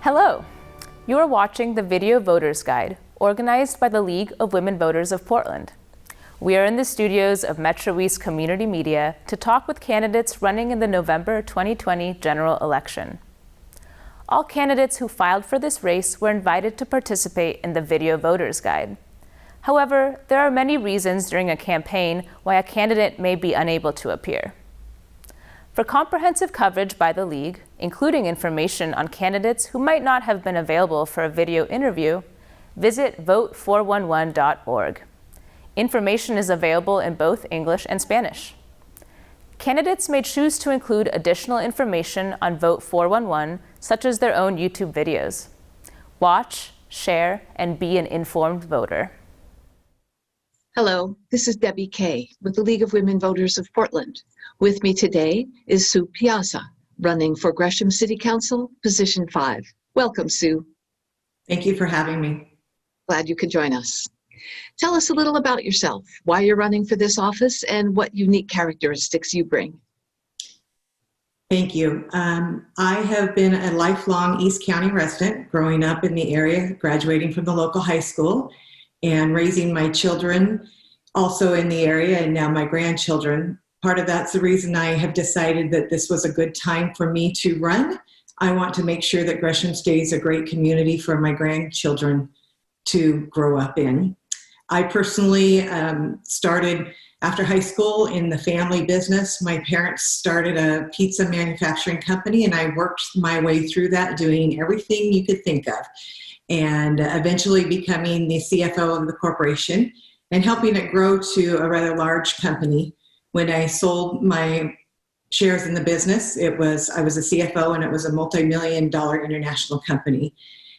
Hello! You are watching the Video Voters Guide, organized by the League of Women Voters of Portland. We are in the studios of Metro East Community Media to talk with candidates running in the November 2020 general election. All candidates who filed for this race were invited to participate in the Video Voters Guide. However, there are many reasons during a campaign why a candidate may be unable to appear. For comprehensive coverage by the League, including information on candidates who might not have been available for a video interview, visit vote411.org. Information is available in both English and Spanish. Candidates may choose to include additional information on Vote 411, such as their own YouTube videos. Watch, share, and be an informed voter. Hello, this is Debbie Kay with the League of Women Voters of Portland. With me today is Sue Piazza, running for Gresham City Council, Position 5. Welcome, Sue. Thank you for having me. Glad you could join us. Tell us a little about yourself, why you're running for this office, and what unique characteristics you bring. Thank you. I have been a lifelong East County resident, growing up in the area, graduating from the local high school, and raising my children also in the area, and now my grandchildren. Part of that's the reason I have decided that this was a good time for me to run. I want to make sure that Gresham stays a great community for my grandchildren to grow up in. I personally started after high school in the family business. My parents started a pizza manufacturing company, and I worked my way through that, doing everything you could think of, and eventually becoming the CFO of the corporation and helping it grow to a rather large company. When I sold my shares in the business, I was a CFO, and it was a multi-million-dollar international company.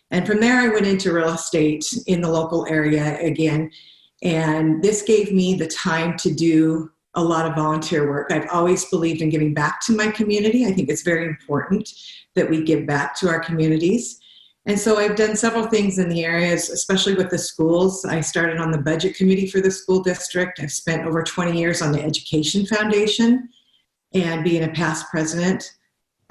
And from there, I went into real estate in the local area again. And this gave me the time to do a lot of volunteer work. I've always believed in giving back to my community. I think it's very important that we give back to our communities. And so I've done several things in the areas, especially with the schools. I started on the budget committee for the school district. I've spent over 20 years on the Education Foundation and being a past president.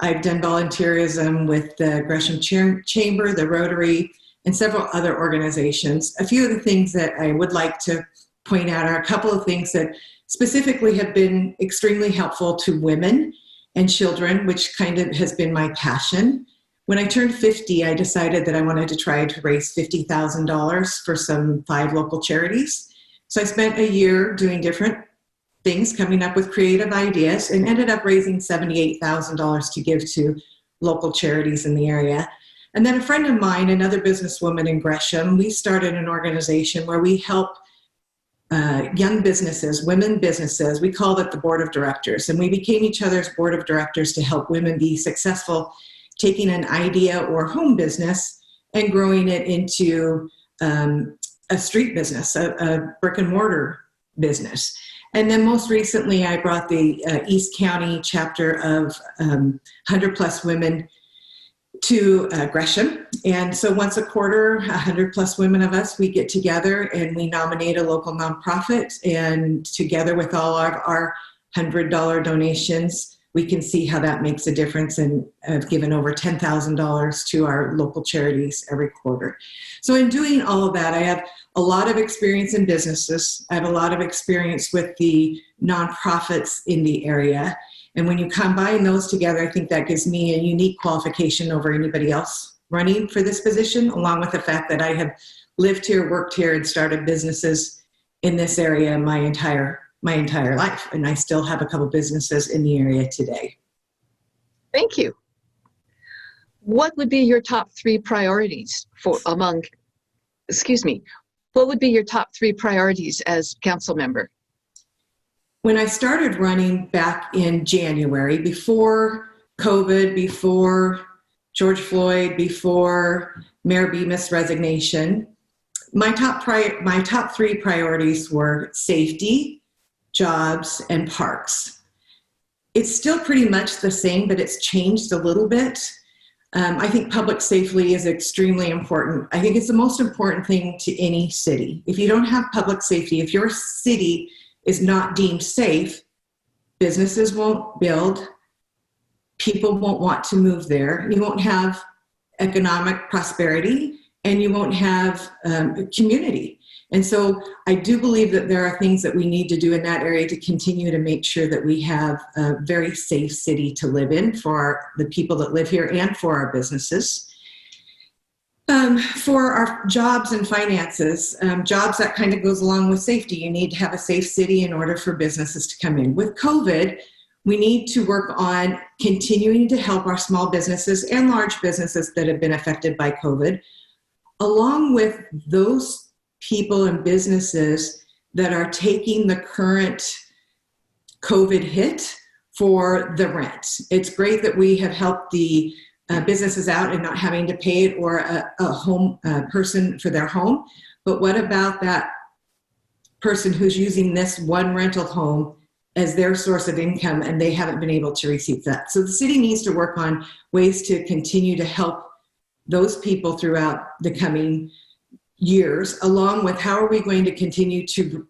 I've done volunteerism with the Gresham Chamber, the Rotary, and several other organizations. A few of the things that I would like to point out are a couple of things that specifically have been extremely helpful to women and children, which kind of has been my passion. When I turned 50, I decided that I wanted to try to raise $50,000 for some 5 local charities. So I spent a year doing different things, coming up with creative ideas, and ended up raising $78,000 to give to local charities in the area. And then a friend of mine, another businesswoman in Gresham, we started an organization where we help young businesses, women businesses. We called it the Board of Directors, and we became each other's Board of Directors to help women be successful, taking an idea or home business and growing it into a street business, a brick and mortar business. And then most recently, I brought the East County chapter of 100 Plus Women to Gresham. And so once a quarter, 100 plus women of us, we get together and we nominate a local nonprofit. And together with all of our $100 donations, we can see how that makes a difference, and I've given over $10,000 to our local charities every quarter. So in doing all of that, I have a lot of experience in businesses. I have a lot of experience with the nonprofits in the area. And when you combine those together, I think that gives me a unique qualification over anybody else running for this position, along with the fact that I have lived here, worked here, and started businesses in this area my entire life, and I still have a couple businesses in the area today. Thank you. What would be your top 3 priorities what would be your top 3 priorities as council member? When I started running back in January, before COVID, before George Floyd, before Mayor Bemis' resignation, my top 3 priorities were safety, jobs, and parks. It's still pretty much the same, but it's changed a little bit. I think public safety is extremely important. I think it's the most important thing to any city. If you don't have public safety, if your city is not deemed safe, businesses won't build, people won't want to move there. You won't have economic prosperity, and you won't have community. And so I do believe that there are things that we need to do in that area to continue to make sure that we have a very safe city to live in for the people that live here and for our businesses. For our jobs and finances, jobs, that kind of goes along with safety. You need to have a safe city in order for businesses to come in. With COVID, we need to work on continuing to help our small businesses and large businesses that have been affected by COVID, along with those people and businesses that are taking the current COVID hit for the rent. It's great that we have helped the businesses out and not having to pay it, or a home person for their home. But what about that person who's using this one rental home as their source of income and they haven't been able to receive that? So the city needs to work on ways to continue to help those people throughout the coming years, along with how are we going to continue to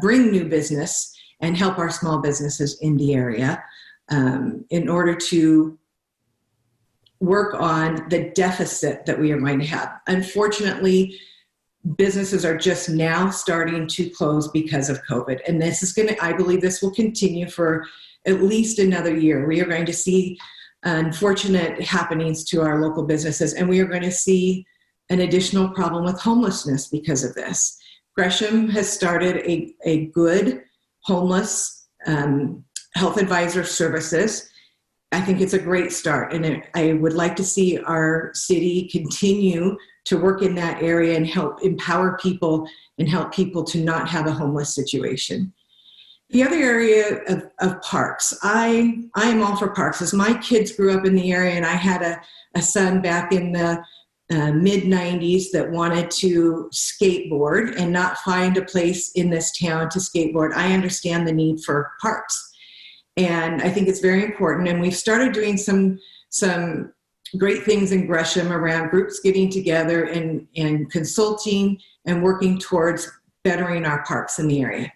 bring new business and help our small businesses in the area in order to work on the deficit that we are going to have. Unfortunately, businesses are just now starting to close because of COVID. And this is I believe this will continue for at least another year. We are going to see unfortunate happenings to our local businesses, and we are going to see an additional problem with homelessness because of this. Gresham has started a good homeless health advisor services. I think it's a great start, and I would like to see our city continue to work in that area and help empower people and help people to not have a homeless situation. The other area of parks, I am all for parks. As my kids grew up in the area, and I had a son back in the mid-90s that wanted to skateboard and not find a place in this town to skateboard, I understand the need for parks. And I think it's very important. And we've started doing some great things in Gresham around groups getting together and consulting and working towards bettering our parks in the area.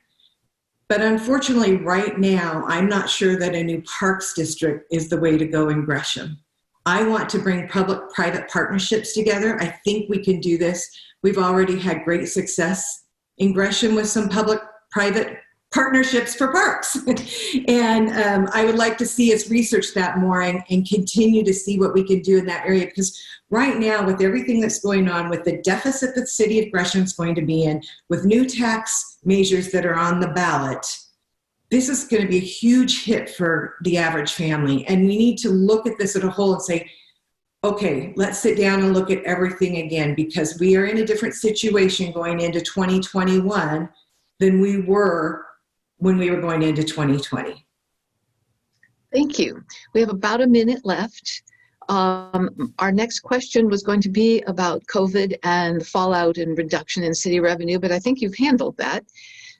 But unfortunately, right now, I'm not sure that a new parks district is the way to go in Gresham. I want to bring public-private partnerships together. I think we can do this. We've already had great success in Gresham with some public-private partnerships for parks. And I would like to see us research that more and continue to see what we can do in that area, because right now, with everything that's going on, with the deficit that the city of Gresham is going to be in, with new tax measures that are on the ballot, this is going to be a huge hit for the average family. And we need to look at this as a whole and say, okay, let's sit down and look at everything again, because we are in a different situation going into 2021 than we were when we were going into 2020. Thank you. We have about a minute left. Our next question was going to be about COVID and fallout and reduction in city revenue, but I think you've handled that.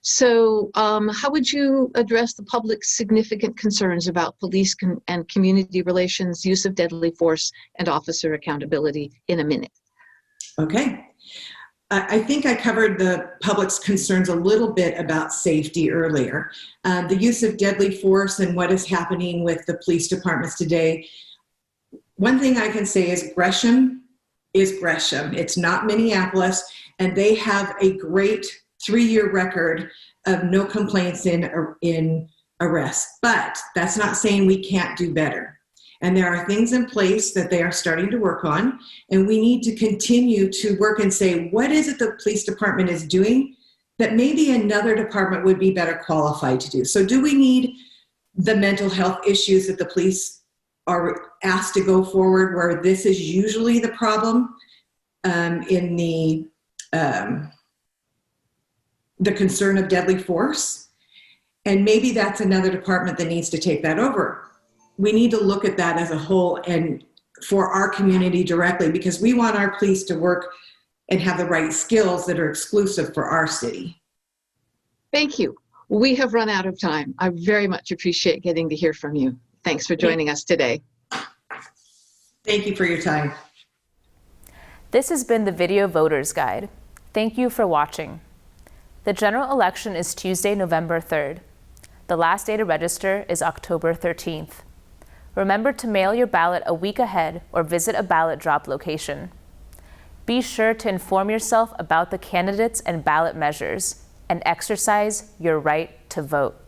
So how would you address the public's significant concerns about police and community relations, use of deadly force, and officer accountability in a minute? Okay. I think I covered the public's concerns a little bit about safety earlier. The use of deadly force and what is happening with the police departments today. One thing I can say is Gresham is Gresham. It's not Minneapolis, and they have a great 3-year record of no complaints in arrests. But that's not saying we can't do better. And there are things in place that they are starting to work on, and we need to continue to work and say, what is it the police department is doing that maybe another department would be better qualified to do? So do we need the mental health issues that the police are asked to go forward, where this is usually the problem in the concern of deadly force? And maybe that's another department that needs to take that over. We need to look at that as a whole and for our community directly, because we want our police to work and have the right skills that are exclusive for our city. Thank you. We have run out of time. I very much appreciate getting to hear from you. Thanks for joining us today. Thank you for your time. This has been the Video Voters Guide. Thank you for watching. The general election is Tuesday, November 3rd. The last day to register is October 13th. remember to mail your ballot a week ahead or visit a ballot drop location. Be sure to inform yourself about the candidates and ballot measures and exercise your right to vote.